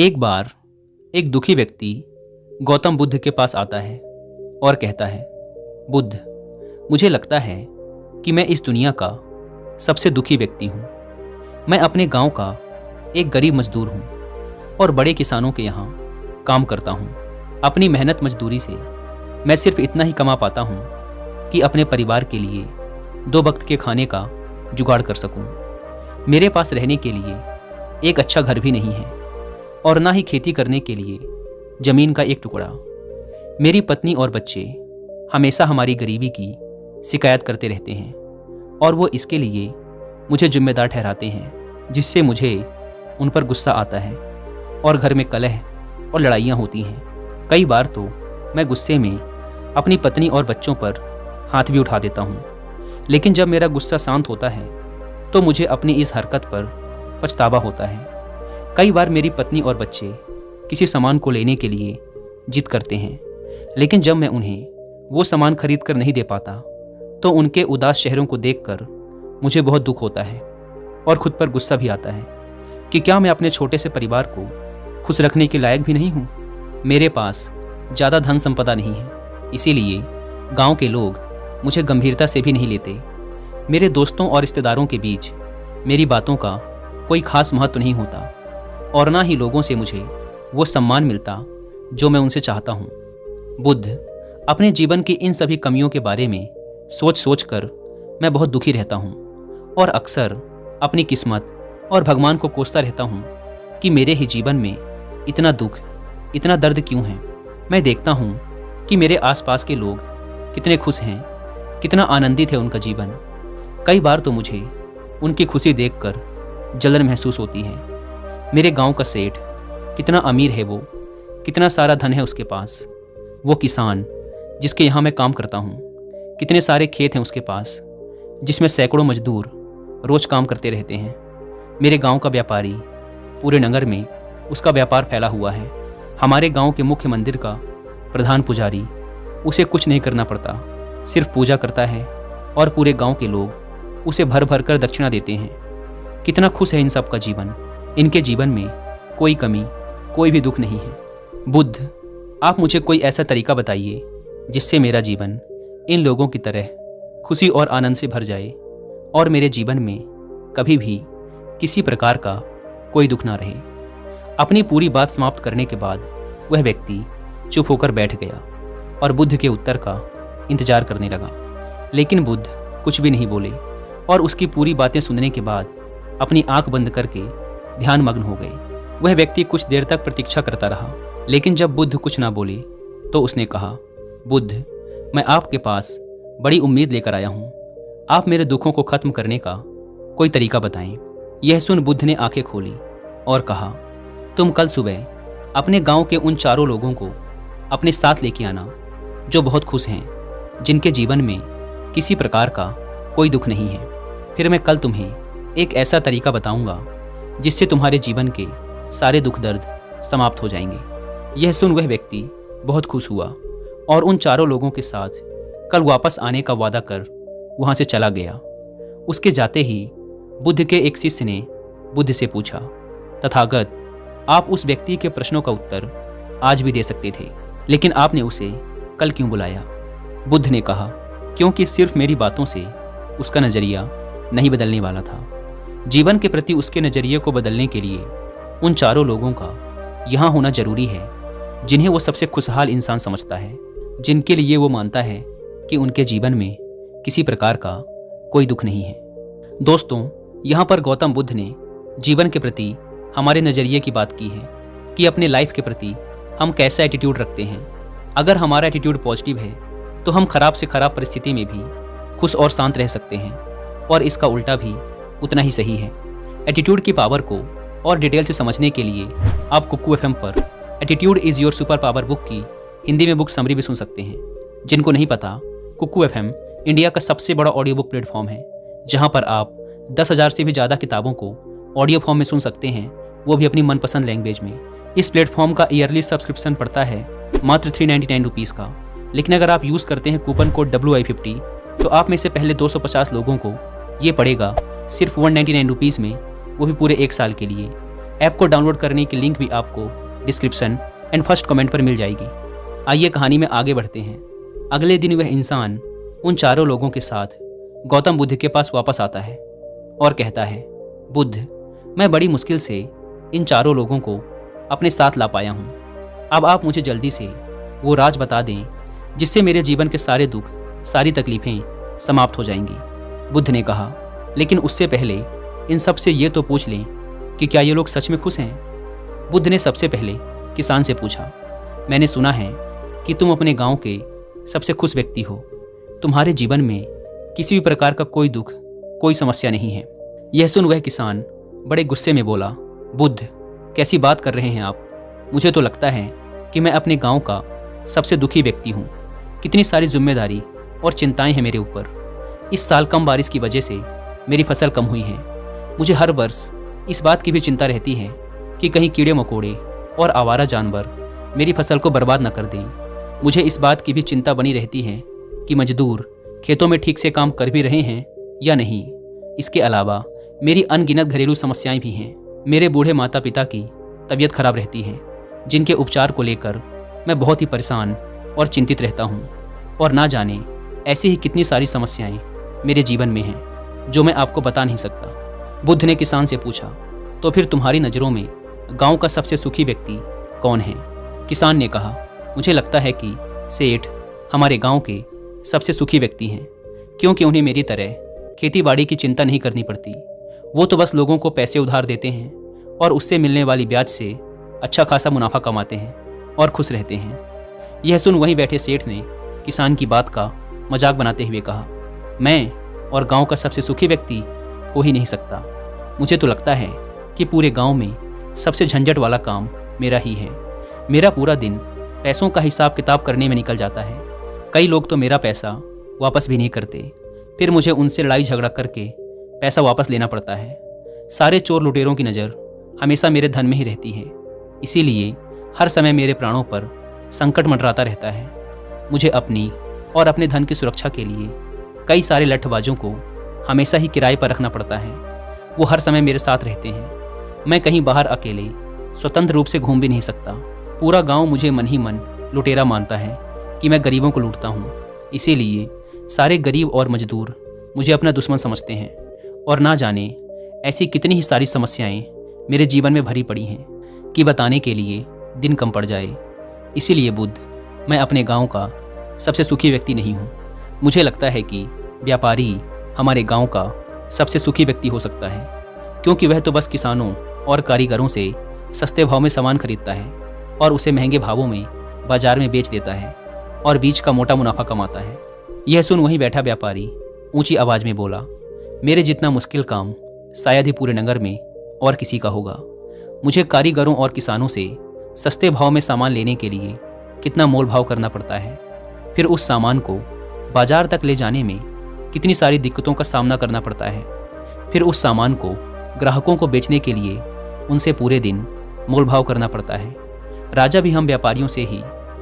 एक बार एक दुखी व्यक्ति गौतम बुद्ध के पास आता है और कहता है, बुद्ध, मुझे लगता है कि मैं इस दुनिया का सबसे दुखी व्यक्ति हूँ। मैं अपने गांव का एक गरीब मजदूर हूँ और बड़े किसानों के यहाँ काम करता हूँ। अपनी मेहनत मजदूरी से मैं सिर्फ इतना ही कमा पाता हूँ कि अपने परिवार के लिए 2 वक्त के खाने का जुगाड़ कर सकूँ। मेरे पास रहने के लिए एक अच्छा घर भी नहीं है और ना ही खेती करने के लिए ज़मीन का एक टुकड़ा। मेरी पत्नी और बच्चे हमेशा हमारी गरीबी की शिकायत करते रहते हैं और वो इसके लिए मुझे जिम्मेदार ठहराते हैं, जिससे मुझे उन पर गुस्सा आता है और घर में कलह और लड़ाइयाँ होती हैं। कई बार तो मैं गुस्से में अपनी पत्नी और बच्चों पर हाथ भी उठा देता हूँ, लेकिन जब मेरा गुस्सा शांत होता है तो मुझे अपनी इस हरकत पर पछतावा होता है। कई बार मेरी पत्नी और बच्चे किसी सामान को लेने के लिए जिद करते हैं, लेकिन जब मैं उन्हें वो सामान खरीद कर नहीं दे पाता तो उनके उदास चेहरों को देखकर मुझे बहुत दुख होता है और खुद पर गुस्सा भी आता है कि क्या मैं अपने छोटे से परिवार को खुश रखने के लायक भी नहीं हूँ। मेरे पास ज़्यादा धन संपदा नहीं है, इसीलिए गांव के लोग मुझे गंभीरता से भी नहीं लेते। मेरे दोस्तों और रिश्तेदारों के बीच मेरी बातों का कोई खास महत्व नहीं होता और ना ही लोगों से मुझे वो सम्मान मिलता जो मैं उनसे चाहता हूँ। बुद्ध, अपने जीवन की इन सभी कमियों के बारे में सोच सोच कर मैं बहुत दुखी रहता हूँ और अक्सर अपनी किस्मत और भगवान को कोसता रहता हूँ कि मेरे ही जीवन में इतना दुख, इतना दर्द क्यों है। मैं देखता हूँ कि मेरे आसपास के लोग कितने खुश हैं, कितना आनंदित है उनका जीवन। कई बार तो मुझे उनकी खुशी देखकर जलन महसूस होती है। मेरे गांव का सेठ कितना अमीर है, वो कितना सारा धन है उसके पास। वो किसान जिसके यहाँ मैं काम करता हूँ, कितने सारे खेत हैं उसके पास जिसमें सैकड़ों मजदूर रोज काम करते रहते हैं। मेरे गांव का व्यापारी, पूरे नगर में उसका व्यापार फैला हुआ है। हमारे गांव के मुख्य मंदिर का प्रधान पुजारी, उसे कुछ नहीं करना पड़ता, सिर्फ पूजा करता है और पूरे गांव के लोग उसे भर भर कर दक्षिणा देते हैं। कितना खुश है इन सब का जीवन। इनके जीवन में कोई कमी, कोई भी दुख नहीं है। बुद्ध, आप मुझे कोई ऐसा तरीका बताइए जिससे मेरा जीवन इन लोगों की तरह खुशी और आनंद से भर जाए और मेरे जीवन में कभी भी किसी प्रकार का कोई दुख ना रहे। अपनी पूरी बात समाप्त करने के बाद वह व्यक्ति चुप होकर बैठ गया और बुद्ध के उत्तर का इंतजार करने लगा, लेकिन बुद्ध कुछ भी नहीं बोले और उसकी पूरी बातें सुनने के बाद अपनी आंख बंद करके ध्यान मग्न हो गए। वह व्यक्ति कुछ देर तक प्रतीक्षा करता रहा, लेकिन जब बुद्ध कुछ ना बोले तो उसने कहा, बुद्ध, मैं आपके पास बड़ी उम्मीद लेकर आया हूँ। आप मेरे दुखों को खत्म करने का कोई तरीका बताएं। यह सुन बुद्ध ने आंखें खोली और कहा, तुम कल सुबह अपने गांव के उन 4 लोगों को अपने साथ लेके आना जो बहुत खुश हैं, जिनके जीवन में किसी प्रकार का कोई दुख नहीं है। फिर मैं कल तुम्हें एक ऐसा तरीका बताऊंगा जिससे तुम्हारे जीवन के सारे दुख दर्द समाप्त हो जाएंगे। यह सुन वह व्यक्ति बहुत खुश हुआ और उन 4 लोगों के साथ कल वापस आने का वादा कर वहाँ से चला गया। उसके जाते ही बुद्ध के एक शिष्य ने बुद्ध से पूछा, तथागत, आप उस व्यक्ति के प्रश्नों का उत्तर आज भी दे सकते थे, लेकिन आपने उसे कल क्यों बुलाया? बुद्ध ने कहा, क्योंकि सिर्फ मेरी बातों से उसका नज़रिया नहीं बदलने वाला था। जीवन के प्रति उसके नज़रिए को बदलने के लिए उन 4 लोगों का यहाँ होना जरूरी है, जिन्हें वो सबसे खुशहाल इंसान समझता है, जिनके लिए वो मानता है कि उनके जीवन में किसी प्रकार का कोई दुख नहीं है। दोस्तों, यहाँ पर गौतम बुद्ध ने जीवन के प्रति हमारे नज़रिए की बात की है कि अपने लाइफ के प्रति हम कैसा एटीट्यूड रखते हैं। अगर हमारा एटीट्यूड पॉजिटिव है तो हम खराब से खराब परिस्थिति में भी खुश और शांत रह सकते हैं, और इसका उल्टा भी उतना ही सही है। एटीट्यूड की पावर को और डिटेल से समझने के लिए आप कुक्कू एफएम पर attitude is your super power book की हिंदी में बुक समरी भी सुन सकते हैं। जिनको नहीं पता, कुक्कू एफएम इंडिया का सबसे बड़ा ऑडियो बुक प्लेटफॉर्म है, जहां पर आप 10,000 से भी ज़्यादा किताबों को ऑडियो फॉर्म में सुन सकते हैं, वो भी अपनी मनपसंद लैंग्वेज में। इस प्लेटफॉर्म का ईयरली सब्सक्रिप्शन पड़ता है मात्र 399 रुपीज़ का, लेकिन अगर आप यूज़ करते हैं कूपन कोड WI50 तो आप में से पहले 250 लोगों को ये पड़ेगा सिर्फ 199 रुपीज़ में, वो भी पूरे 1 साल के लिए। ऐप को डाउनलोड करने की लिंक भी आपको डिस्क्रिप्शन एंड फर्स्ट कमेंट पर मिल जाएगी। आइए कहानी में आगे बढ़ते हैं। अगले दिन वह इंसान उन चारों लोगों के साथ गौतम बुद्ध के पास वापस आता है और कहता है, बुद्ध, मैं बड़ी मुश्किल से इन चारों लोगों को अपने साथ ला पाया हूँ। अब आप मुझे जल्दी से वो राज बता दें जिससे मेरे जीवन के सारे दुख, सारी तकलीफ़ें समाप्त हो जाएंगी। बुद्ध ने कहा, लेकिन उससे पहले इन सब से ये तो पूछ लें कि क्या ये लोग सच में खुश हैं। बुद्ध ने सबसे पहले किसान से पूछा, मैंने सुना है कि तुम अपने गांव के सबसे खुश व्यक्ति हो। तुम्हारे जीवन में किसी भी प्रकार का कोई दुख, कोई समस्या नहीं है। यह सुन वह किसान बड़े गुस्से में बोला, बुद्ध, कैसी बात कर रहे हैं आप? मुझे तो लगता है कि मैं अपने गांव का सबसे दुखी व्यक्ति हूँ। कितनी सारी जिम्मेदारी और चिंताएं हैं मेरे ऊपर। इस साल कम बारिश की वजह से मेरी फसल कम हुई है। मुझे हर वर्ष इस बात की भी चिंता रहती है कि कहीं कीड़े मकोड़े और आवारा जानवर मेरी फसल को बर्बाद न कर दें। मुझे इस बात की भी चिंता बनी रहती है कि मजदूर खेतों में ठीक से काम कर भी रहे हैं या नहीं। इसके अलावा मेरी अनगिनत घरेलू समस्याएं भी हैं। मेरे बूढ़े माता पिता की तबीयत खराब रहती है, जिनके उपचार को लेकर मैं बहुत ही परेशान और चिंतित रहता हूँ। और ना जाने ऐसी ही कितनी सारी समस्याएं मेरे जीवन में हैं जो मैं आपको बता नहीं सकता। बुद्ध ने किसान से पूछा, तो फिर तुम्हारी नज़रों में गांव का सबसे सुखी व्यक्ति कौन है? किसान ने कहा, मुझे लगता है कि सेठ हमारे गांव के सबसे सुखी व्यक्ति हैं, क्योंकि उन्हें मेरी तरह खेती बाड़ी की चिंता नहीं करनी पड़ती। वो तो बस लोगों को पैसे उधार देते हैं और उससे मिलने वाली ब्याज से अच्छा खासा मुनाफा कमाते हैं और खुश रहते हैं। यह सुन वहीं बैठे सेठ ने किसान की बात का मजाक बनाते हुए कहा, मैं और गांव का सबसे सुखी व्यक्ति हो ही नहीं सकता। मुझे तो लगता है कि पूरे गांव में सबसे झंझट वाला काम मेरा ही है। मेरा पूरा दिन पैसों का हिसाब किताब करने में निकल जाता है। कई लोग तो मेरा पैसा वापस भी नहीं करते, फिर मुझे उनसे लड़ाई झगड़ा करके पैसा वापस लेना पड़ता है। सारे चोर लुटेरों की नज़र हमेशा मेरे धन में ही रहती है, इसीलिए हर समय मेरे प्राणों पर संकट मंडराता रहता है। मुझे अपनी और अपने धन की सुरक्षा के लिए कई सारे लठबाजों को हमेशा ही किराए पर रखना पड़ता है। वो हर समय मेरे साथ रहते हैं। मैं कहीं बाहर अकेले स्वतंत्र रूप से घूम भी नहीं सकता। पूरा गांव मुझे मन ही मन लुटेरा मानता है कि मैं गरीबों को लूटता हूँ। इसीलिए सारे गरीब और मजदूर मुझे अपना दुश्मन समझते हैं। और ना जाने ऐसी कितनी ही सारी समस्याएं मेरे जीवन में भरी पड़ी हैं कि बताने के लिए दिन कम पड़ जाए। इसीलिए बुद्ध, मैं अपने गांव का सबसे सुखी व्यक्ति नहीं हूँ। मुझे लगता है कि व्यापारी हमारे गांव का सबसे सुखी व्यक्ति हो सकता है, क्योंकि वह तो बस किसानों और कारीगरों से सस्ते भाव में सामान खरीदता है और उसे महंगे भावों में बाजार में बेच देता है और बीच का मोटा मुनाफा कमाता है। यह सुन वहीं बैठा व्यापारी ऊंची आवाज में बोला, मेरे जितना मुश्किल काम शायद ही पूरे नगर में और किसी का होगा। मुझे कारीगरों और किसानों से सस्ते भाव में सामान लेने के लिए कितना मोल भाव करना पड़ता है। फिर उस सामान को बाजार तक ले जाने में कितनी सारी दिक्कतों का सामना करना पड़ता है। फिर उस सामान को ग्राहकों को बेचने के लिए उनसे पूरे दिन मोल भाव करना पड़ता है। राजा भी हम व्यापारियों से ही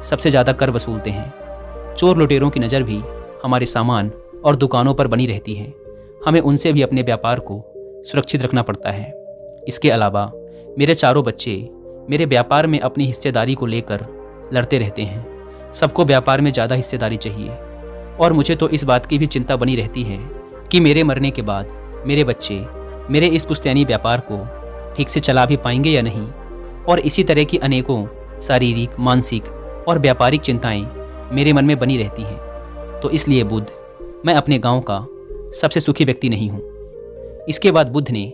सबसे ज़्यादा कर वसूलते हैं। चोर लुटेरों की नज़र भी हमारे सामान और दुकानों पर बनी रहती है। हमें उनसे भी अपने व्यापार को सुरक्षित रखना पड़ता है। इसके अलावा मेरे चारों बच्चे मेरे व्यापार में अपनी हिस्सेदारी को लेकर लड़ते रहते हैं। सबको व्यापार में ज़्यादा हिस्सेदारी चाहिए और मुझे तो इस बात की भी चिंता बनी रहती है कि मेरे मरने के बाद मेरे बच्चे मेरे इस पुश्तैनी व्यापार को ठीक से चला भी पाएंगे या नहीं। और इसी तरह की अनेकों शारीरिक, मानसिक और व्यापारिक चिंताएं मेरे मन में बनी रहती हैं। तो इसलिए बुद्ध, मैं अपने गांव का सबसे सुखी व्यक्ति नहीं हूँ। इसके बाद बुद्ध ने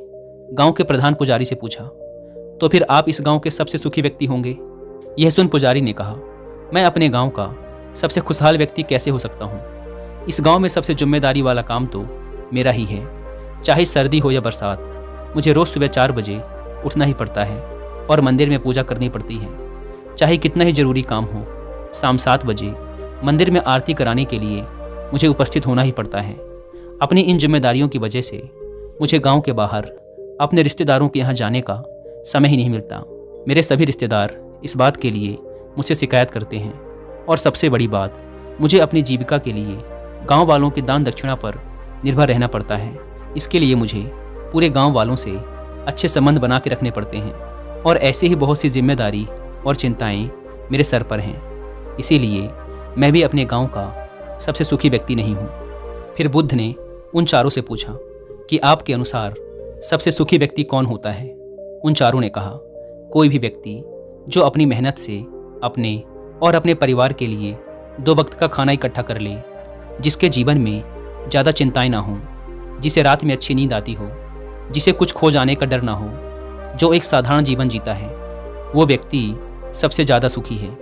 गांव के प्रधान पुजारी से पूछा, तो फिर आप इस गांव के सबसे सुखी व्यक्ति होंगे? यह सुन पुजारी ने कहा, मैं अपने गांव का सबसे खुशहाल व्यक्ति कैसे हो सकता हूँ? इस गांव में सबसे जिम्मेदारी वाला काम तो मेरा ही है। चाहे सर्दी हो या बरसात, मुझे रोज़ सुबह 4 बजे उठना ही पड़ता है और मंदिर में पूजा करनी पड़ती है। चाहे कितना ही ज़रूरी काम हो, शाम 7 बजे मंदिर में आरती कराने के लिए मुझे उपस्थित होना ही पड़ता है। अपनी इन जिम्मेदारियों की वजह से मुझे गांव के बाहर अपने रिश्तेदारों के यहाँ जाने का समय ही नहीं मिलता। मेरे सभी रिश्तेदार इस बात के लिए मुझसे शिकायत करते हैं और सबसे बड़ी बात, मुझे अपनी जीविका के लिए गांव वालों के दान दक्षिणा पर निर्भर रहना पड़ता है। इसके लिए मुझे पूरे गांव वालों से अच्छे संबंध बना के रखने पड़ते हैं और ऐसे ही बहुत सी जिम्मेदारी और चिंताएं मेरे सर पर हैं। इसीलिए मैं भी अपने गांव का सबसे सुखी व्यक्ति नहीं हूँ। फिर बुद्ध ने उन चारों से पूछा कि आपके अनुसार सबसे सुखी व्यक्ति कौन होता है। उन चारों ने कहा, कोई भी व्यक्ति जो अपनी मेहनत से अपने और अपने परिवार के लिए 2 वक्त का खाना इकट्ठा कर ले, जिसके जीवन में ज़्यादा चिंताएं ना हों, जिसे रात में अच्छी नींद आती हो, जिसे कुछ खो जाने का डर ना हो, जो एक साधारण जीवन जीता है, वो व्यक्ति सबसे ज़्यादा सुखी है।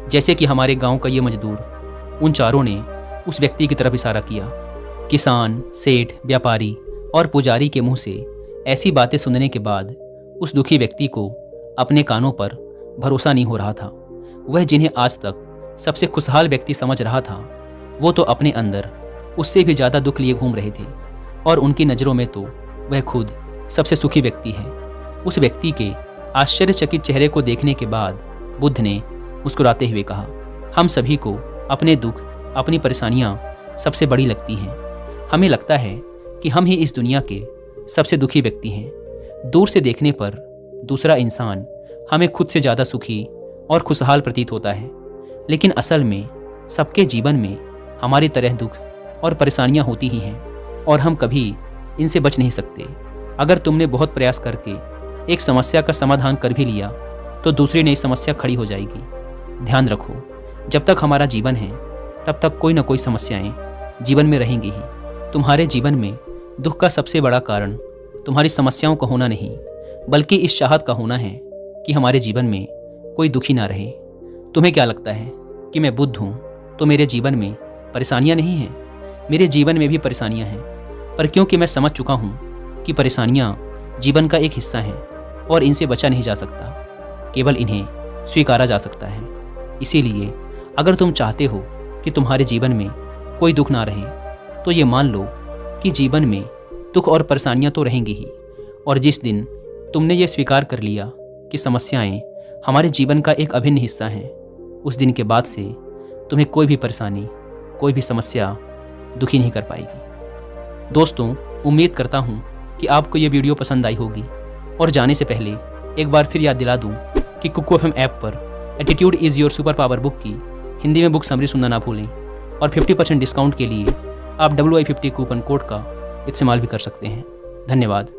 जैसे कि हमारे गांव का ये मजदूर। उन चारों ने उस व्यक्ति की तरफ इशारा किया। किसान, सेठ, व्यापारी और पुजारी के मुंह से ऐसी बातें सुनने के बाद उस दुखी व्यक्ति को अपने कानों पर भरोसा नहीं हो रहा था। वह जिन्हें आज तक सबसे खुशहाल व्यक्ति समझ रहा था, वो तो अपने अंदर उससे भी ज़्यादा दुख लिए घूम रहे थे और उनकी नज़रों में तो वह खुद सबसे सुखी व्यक्ति है। उस व्यक्ति के आश्चर्यचकित चेहरे को देखने के बाद बुद्ध ने मुस्कुराते हुए कहा, हम सभी को अपने दुख, अपनी परेशानियाँ सबसे बड़ी लगती हैं। हमें लगता है कि हम ही इस दुनिया के सबसे दुखी व्यक्ति हैं। दूर से देखने पर दूसरा इंसान हमें खुद से ज़्यादा सुखी और खुशहाल प्रतीत होता है, लेकिन असल में सबके जीवन में हमारी तरह दुख और परेशानियां होती ही हैं और हम कभी इनसे बच नहीं सकते। अगर तुमने बहुत प्रयास करके एक समस्या का समाधान कर भी लिया तो दूसरी नई समस्या खड़ी हो जाएगी। ध्यान रखो, जब तक हमारा जीवन है तब तक कोई ना कोई समस्याएं जीवन में रहेंगी ही। तुम्हारे जीवन में दुख का सबसे बड़ा कारण तुम्हारी समस्याओं का होना नहीं, बल्कि इस चाहत का होना है कि हमारे जीवन में कोई दुखी ना रहे। तुम्हें क्या लगता है कि मैं बुद्ध हूँ तो मेरे जीवन में परेशानियाँ नहीं हैं? मेरे जीवन में भी परेशानियाँ हैं, पर क्योंकि मैं समझ चुका हूँ कि परेशानियाँ जीवन का एक हिस्सा हैं और इनसे बचा नहीं जा सकता, केवल इन्हें स्वीकारा जा सकता है। इसीलिए अगर तुम चाहते हो कि तुम्हारे जीवन में कोई दुख ना रहे, तो ये मान लो कि जीवन में दुख और परेशानियाँ तो रहेंगी ही, और जिस दिन तुमने ये स्वीकार कर लिया कि समस्याएं हमारे जीवन का एक अभिन्न हिस्सा हैं, उस दिन के बाद से तुम्हें कोई भी परेशानी, कोई भी समस्या दुखी नहीं कर पाएगी। दोस्तों, उम्मीद करता हूँ कि आपको ये वीडियो पसंद आई होगी, और जाने से पहले एक बार फिर याद दिला दूँ कि कुकू एफएम ऐप पर attitude is your super power book की हिंदी में बुक समरी सुनना ना भूलें, और 50% डिस्काउंट के लिए आप WI50 कूपन कोड का इस्तेमाल भी कर सकते हैं। धन्यवाद।